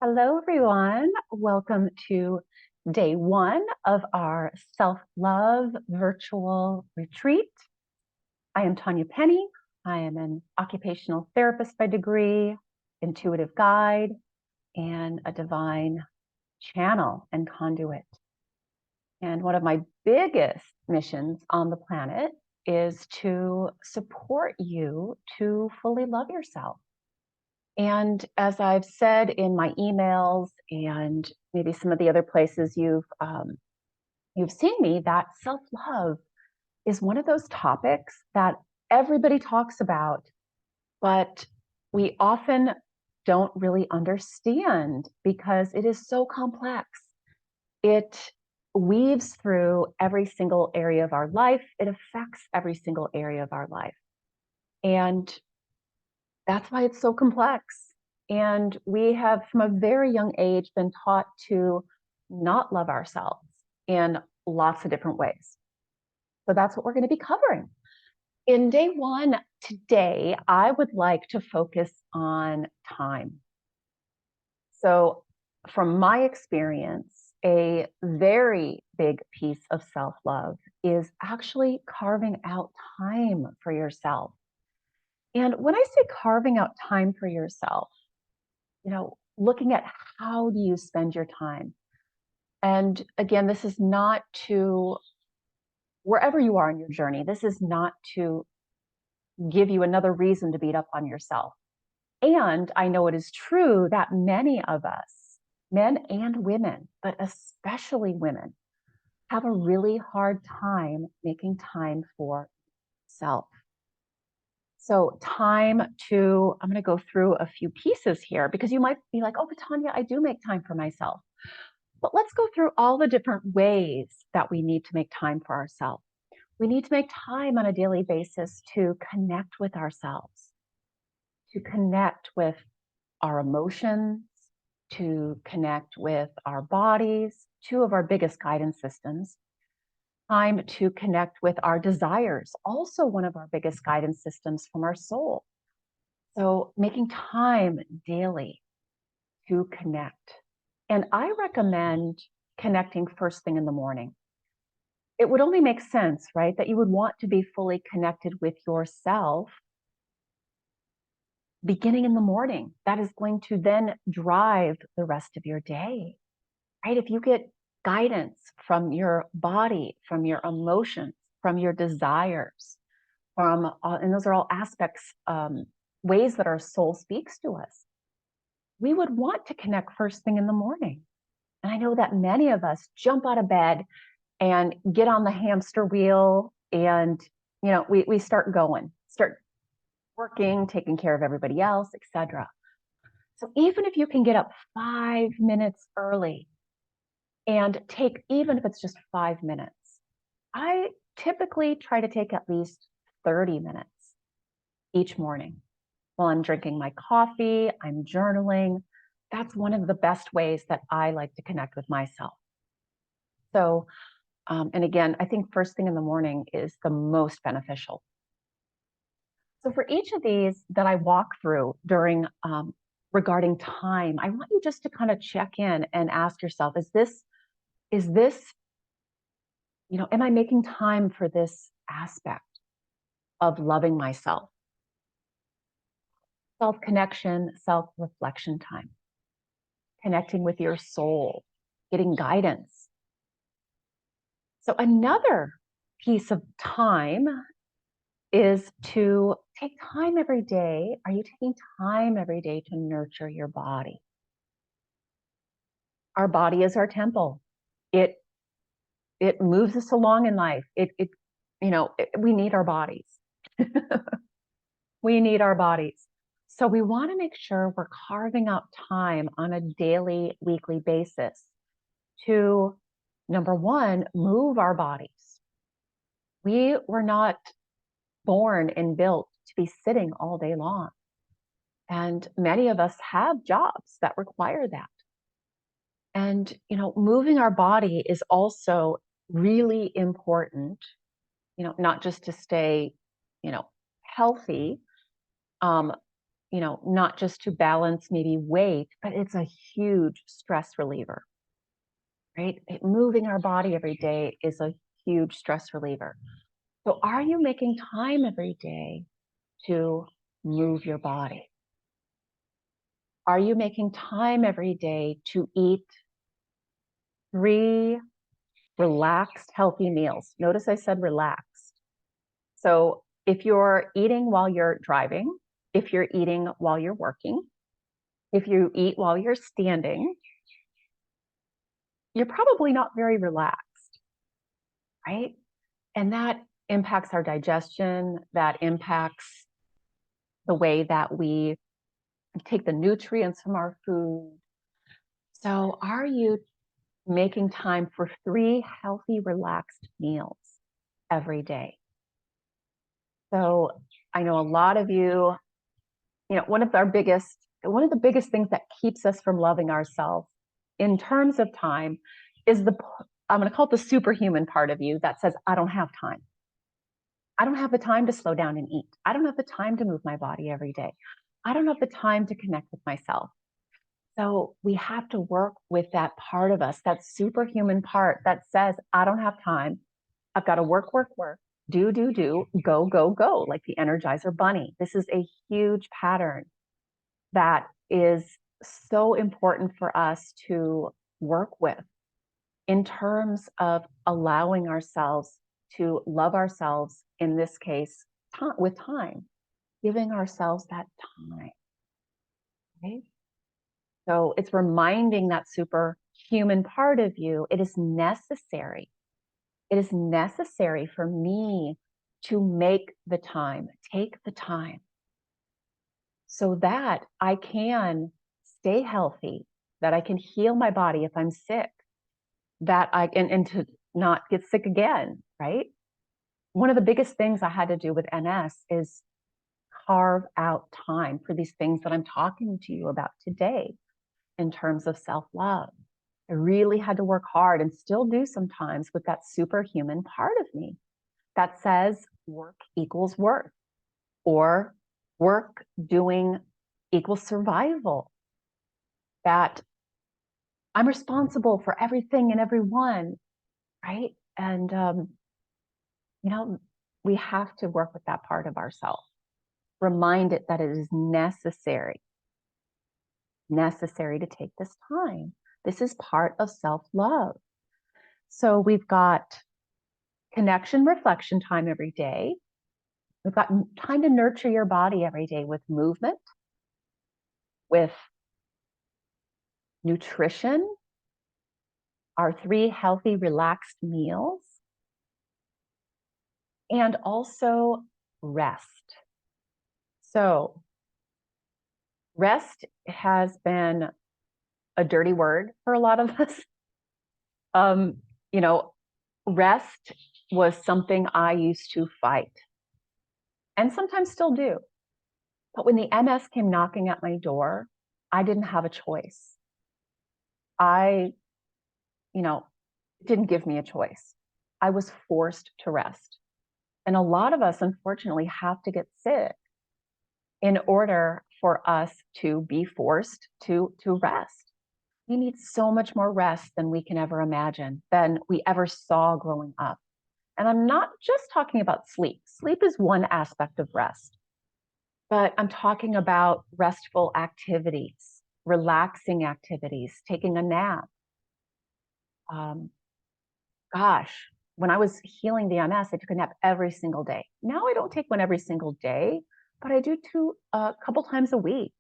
Hello, everyone. Welcome to day one of our self-love virtual retreat. I am Tanya Penny. I am an occupational therapist by degree, intuitive guide, and a divine channel and conduit. And one of my biggest missions on the planet is to support you to fully love yourself. And as I've said in my emails and maybe some of the other places you've seen me, that self-love is one of those topics that everybody talks about, but we often don't really understand because it is so complex. It weaves through every single area of our life. It affects every single area of our life. And that's why it's so complex. And we have, from a very young age, been taught to not love ourselves in lots of different ways. So that's what we're going to be covering. In day one today, I would like to focus on time. So, from my experience, a very big piece of self love is actually carving out time for yourself. And when I say carving out time for yourself, looking at how do you spend your time. And again, this is not to, wherever you are in your journey, this is not to give you another reason to beat up on yourself. And I know it is true that many of us, men and women, but especially women, have a really hard time making time for self. So I'm going to go through a few pieces here because you might be like, oh, but Tanya, I do make time for myself. But let's go through all the different ways that we need to make time for ourselves. We need to make time on a daily basis to connect with ourselves, to connect with our emotions, to connect with our bodies, two of our biggest guidance systems. Time to connect with our desires, also one of our biggest guidance systems from our soul. So making time daily to connect. And I recommend connecting first thing in the morning. It would only make sense, right, that you would want to be fully connected with yourself beginning in the morning. That is going to then drive the rest of your day, right? If you get guidance from your body, from your emotions, from your desires, and those are all aspects, ways that our soul speaks to us, we would want to connect first thing in the morning. And I know that many of us jump out of bed and get on the hamster wheel and we start working, taking care of everybody else, etc. So even if you can get up 5 minutes early and take, even if it's just 5 minutes, I typically try to take at least 30 minutes each morning while I'm drinking my coffee, I'm journaling. That's one of the best ways that I like to connect with myself. So, and again, I think first thing in the morning is the most beneficial. So for each of these that I walk through during regarding time, I want you just to kind of check in and ask yourself, is this, am I making time for this aspect of loving myself? Self-connection, self-reflection time, connecting with your soul, getting guidance. So another piece of time is to take time every day. Are you taking time every day to nurture your body? Our body is our temple. It moves us along in life. We need our bodies. We need our bodies. So we want to make sure we're carving out time on a daily, weekly basis to, number one, move our bodies. We were not born and built to be sitting all day long. And many of us have jobs that require that. And, moving our body is also really important, not just to stay, healthy, um, not just to balance maybe weight, but it's a huge stress reliever, right? Moving our body every day is a huge stress reliever. So are you making time every day to move your body? Are you making time every day to eat 3 relaxed, healthy meals? Notice I said relaxed. So if you're eating while you're driving, if you're eating while you're working, if you eat while you're standing, you're probably not very relaxed, right? And that impacts our digestion, that impacts the way that we take the nutrients from our food. So are you making time for 3 healthy, relaxed meals every day? So I know a lot of you, one of the biggest things that keeps us from loving ourselves in terms of time is I'm going to call it the superhuman part of you that says, I don't have time. I don't have the time to slow down and eat. I don't have the time to move my body every day. I don't have the time to connect with myself. So we have to work with that part of us, that superhuman part that says, I don't have time. I've got to work, work, work, do, go, go, go, like the Energizer Bunny. This is a huge pattern that is so important for us to work with in terms of allowing ourselves to love ourselves, in this case, with time, giving ourselves that time, right? So it's reminding that superhuman part of you, it is necessary. It is necessary for me to make the time, take the time, so that I can stay healthy, that I can heal my body if I'm sick, that and to not get sick again, right? One of the biggest things I had to do with MS is carve out time for these things that I'm talking to you about today in terms of self-love. I really had to work hard, and still do sometimes, with that superhuman part of me that says work equals worth, or work doing equals survival, that I'm responsible for everything and everyone, right? And, we have to work with that part of ourselves, remind it that it is necessary to take this time. This is part of self-love. So we've got connection, reflection time every day. We've got time to nurture your body every day with movement, with nutrition, our 3 healthy, relaxed meals, and also rest. So rest has been a dirty word for a lot of us. Um, you know, Rest was something I used to fight, and sometimes still do. But when the MS came knocking at my door, I didn't have a choice. I, it didn't give me a choice. I was forced to rest. And a lot of us, unfortunately, have to get sick in order for us to be forced to rest. We need so much more rest than we can ever imagine, than we ever saw growing up. And I'm not just talking about sleep. Sleep is one aspect of rest, but I'm talking about restful activities, relaxing activities, taking a nap. Um, Gosh, when I was healing the MS, I took a nap every single day. Now I don't take one every single day, but I do two a couple times a week.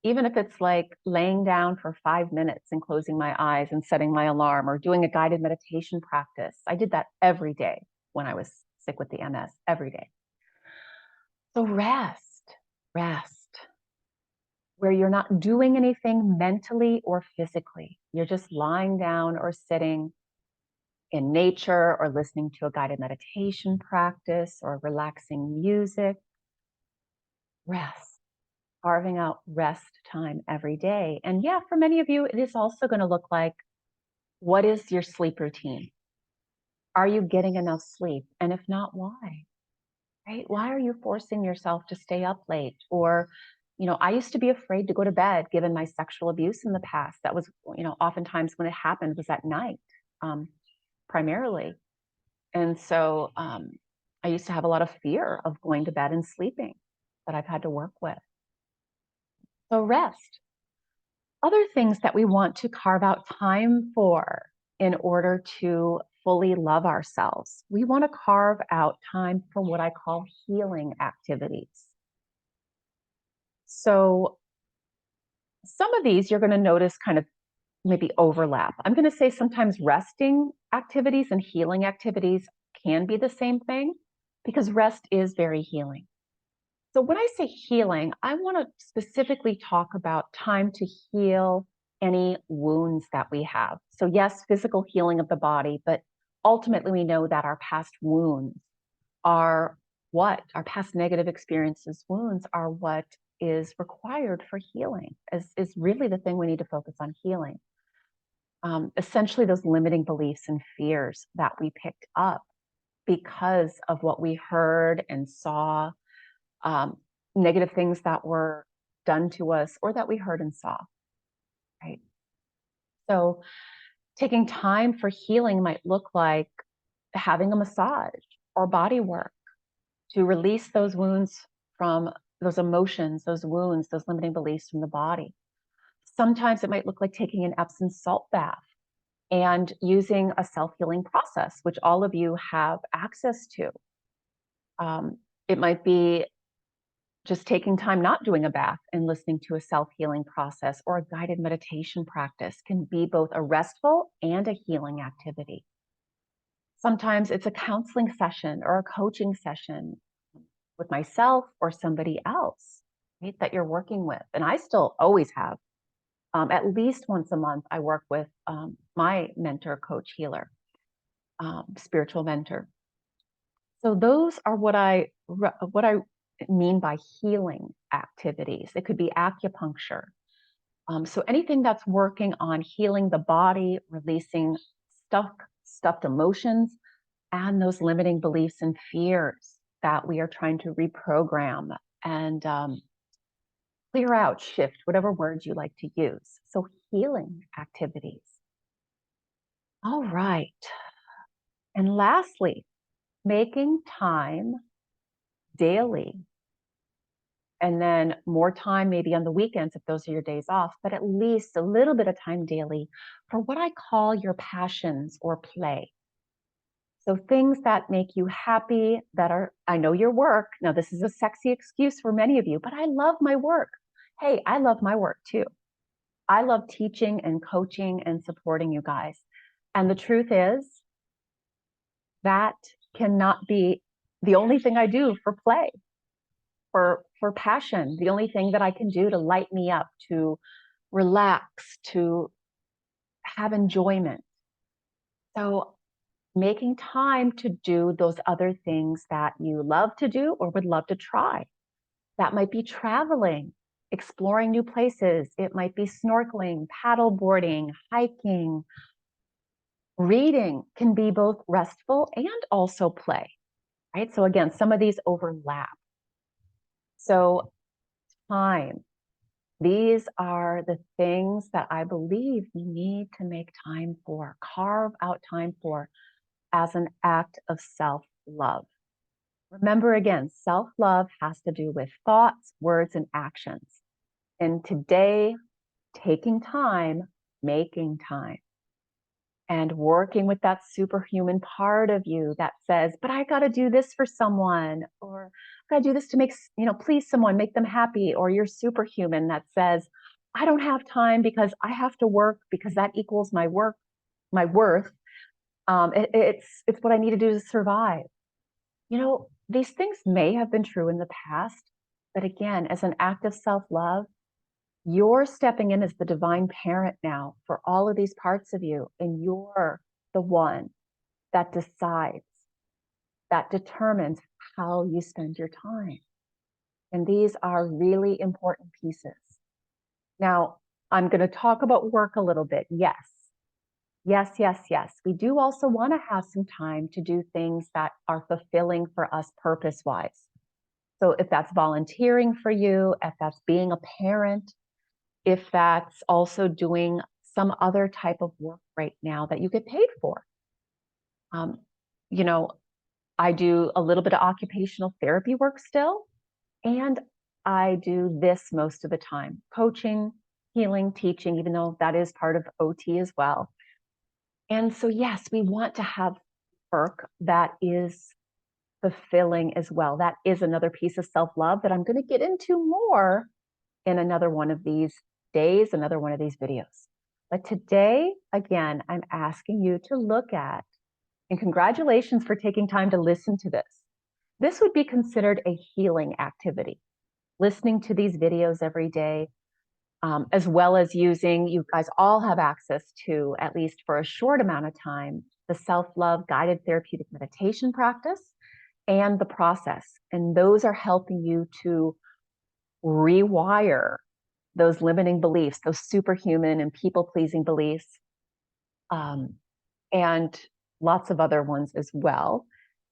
Even if it's like laying down for 5 minutes and closing my eyes and setting my alarm, or doing a guided meditation practice. I did that every day when I was sick with the MS, every day. So rest, where you're not doing anything mentally or physically. You're just lying down or sitting in nature, or listening to a guided meditation practice, or relaxing music. Rest, carving out rest time every day. And yeah, for many of you, it is also going to look like, what is your sleep routine? Are you getting enough sleep? And if not, why? right? Why are you forcing yourself to stay up late? Or, I used to be afraid to go to bed given my sexual abuse in the past. That was, oftentimes when it happened was at night, um, primarily. And so I used to have a lot of fear of going to bed and sleeping that I've had to work with. So rest. Other things that we want to carve out time for in order to fully love ourselves. We want to carve out time for what I call healing activities. So some of these you're going to notice kind of maybe overlap. I'm going to say sometimes resting activities and healing activities can be the same thing because rest is very healing. So when I say healing, I want to specifically talk about time to heal any wounds that we have. So yes, physical healing of the body, but ultimately we know that our past wounds are what our past negative experiences, wounds are what is required for healing, is really the thing we need to focus on healing. Essentially those limiting beliefs and fears that we picked up because of what we heard and saw, um, negative things that were done to us or that we heard and saw, right? So taking time for healing might look like having a massage or body work to release those wounds from those emotions, those wounds, those limiting beliefs from the body. Sometimes it might look like taking an Epsom salt bath and using a self-healing process, which all of you have access to. It might be just taking time not doing a bath and listening to a self-healing process or a guided meditation practice can be both a restful and a healing activity. Sometimes it's a counseling session or a coaching session with myself or somebody else, right, that you're working with. And I still always have, at least once a month, I work with my mentor, coach, healer, spiritual mentor. So those are what I mean by healing activities. It could be acupuncture. So anything that's working on healing the body, releasing stuffed emotions, and those limiting beliefs and fears that we are trying to reprogram and clear out, shift, whatever words you like to use. So healing activities. All right. And lastly, making time daily, and then more time maybe on the weekends if those are your days off, but at least a little bit of time daily for what I call your passions or play. So things that make you happy, that are, I know your work. Now, this is a sexy excuse for many of you, but I love my work. Hey, I love my work too. I love teaching and coaching and supporting you guys. And the truth is that cannot be the only thing I do for play, for passion, the only thing that I can do to light me up, to relax, to have enjoyment. So making time to do those other things that you love to do or would love to try. That might be traveling, exploring new places. It might be snorkeling, paddle boarding, hiking. Reading can be both restful and also play, right? So again, some of these overlap. So time, these are the things that I believe we need to make time for, carve out time for as an act of self-love. Remember again, self-love has to do with thoughts, words, and actions. And today, taking time, making time, and working with that superhuman part of you that says, but I got to do this for someone, or I got to do this to make, please someone, make them happy. Or you're superhuman that says, I don't have time because I have to work because that equals my work, my worth. It's what I need to do to survive. These things may have been true in the past, but again, as an act of self-love, you're stepping in as the divine parent now for all of these parts of you, and you're the one that decides, that determines how you spend your time. And these are really important pieces. Now, I'm going to talk about work a little bit. Yes, Yes, yes, yes. We do also want to have some time to do things that are fulfilling for us purpose wise. So if that's volunteering for you, if that's being a parent, if that's also doing some other type of work right now that you get paid for. Um, you know, I do a little bit of occupational therapy work still, and I do this most of the time, coaching, healing, teaching, even though that is part of OT as well. And so, yes, we want to have work that is fulfilling as well. That is another piece of self love that I'm going to get into more in another one of these days, another one of these videos. But today, again, I'm asking you to look at, and congratulations for taking time to listen to this. This would be considered a healing activity. Listening to these videos every day, as well as using, you guys all have access to, at least for a short amount of time, the self love guided therapeutic meditation practice and the process. And those are helping you to rewire those limiting beliefs, those superhuman and people pleasing beliefs, um, and lots of other ones as well.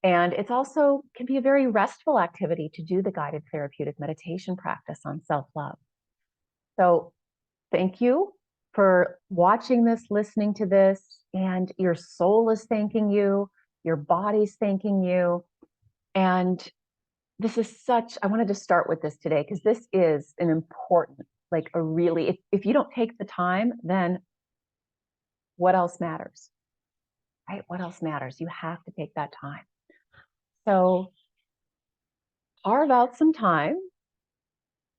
And it's also can be a very restful activity to do the guided therapeutic meditation practice on self love. So thank you for watching this, listening to this, and your soul is thanking you, your body's thanking you. And this is such, I wanted to start with this today because this is an important, like a really, if you don't take the time, then what else matters, right? What else matters? You have to take that time. So carve out some time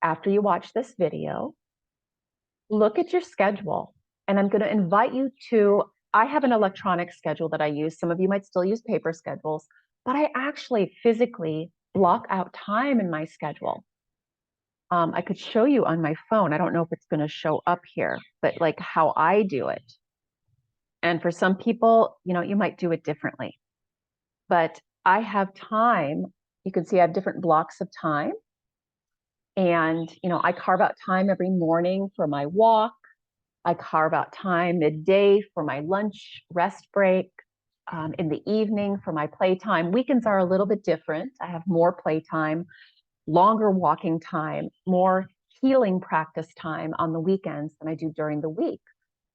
after you watch this video, look at your schedule, and I'm going to invite you to, I have an electronic schedule that I use. Some of you might still use paper schedules, but I actually physically block out time in my schedule. I could show you on my phone. I don't know if it's going to show up here, but like how I do it. And for some people, you might do it differently. But I have time. You can see I have different blocks of time. And, I carve out time every morning for my walk. I carve out time midday for my lunch rest break, in the evening for my playtime. Weekends are a little bit different. I have more playtime, longer walking time, more healing practice time on the weekends than I do during the week.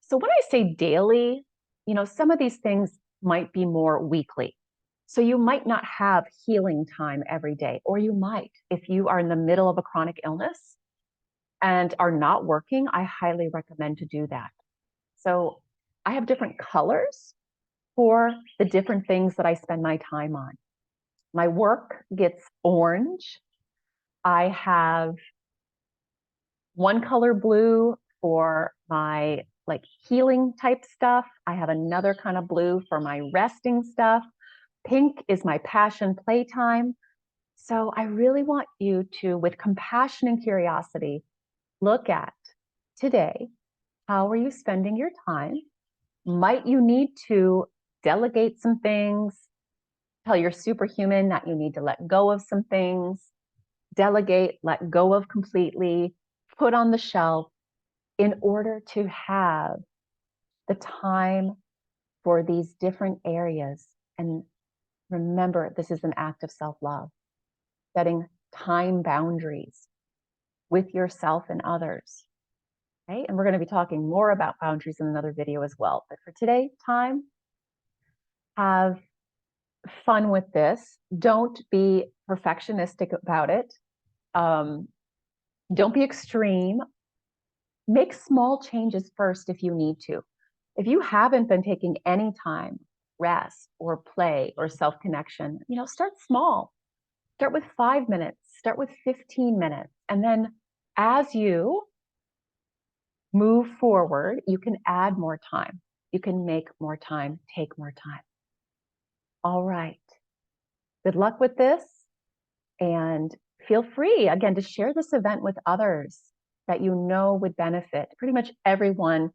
So when I say daily, some of these things might be more weekly. So you might not have healing time every day, or you might if you are in the middle of a chronic illness and are not working. I highly recommend to do that. So I have different colors for the different things that I spend my time on. My work gets orange. I have one color blue for my like healing type stuff. I have another kind of blue for my resting stuff. Pink is my passion playtime. So I really want you to, with compassion and curiosity, look at today, how are you spending your time? Might you need to delegate some things? Tell your superhuman that you need to let go of some things, delegate, let go of completely, put on the shelf in order to have the time for these different areas. And remember, this is an act of self love, setting time boundaries with yourself and others. Okay. And we're going to be talking more about boundaries in another video as well. But for today, time, have fun with this. Don't be perfectionistic about it. Don't be extreme. Make small changes first if you need to. If you haven't been taking any time, rest or play or self-connection, start small. Start with 5 minutes, start with 15 minutes. And then as you move forward, you can add more time. You can make more time, take more time. All right. Good luck with this. And feel free, again, to share this event with others that you know would benefit. Pretty much everyone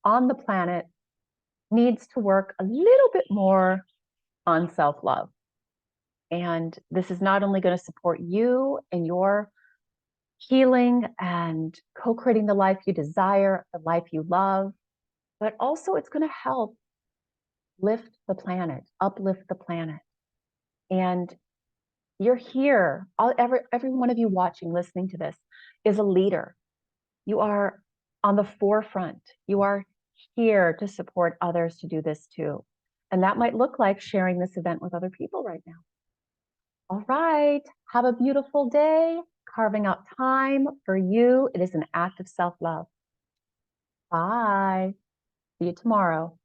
on the planet needs to work a little bit more on self-love. And this is not only going to support you in your healing and co-creating the life you desire, the life you love, but also it's going to help lift the planet, uplift the planet. And you're here. Every one of you watching, listening to this is a leader. You are on the forefront. You are here to support others to do this too. And that might look like sharing this event with other people right now. All right. Have a beautiful day. Carving out time for you. It is an act of self-love. Bye. See you tomorrow.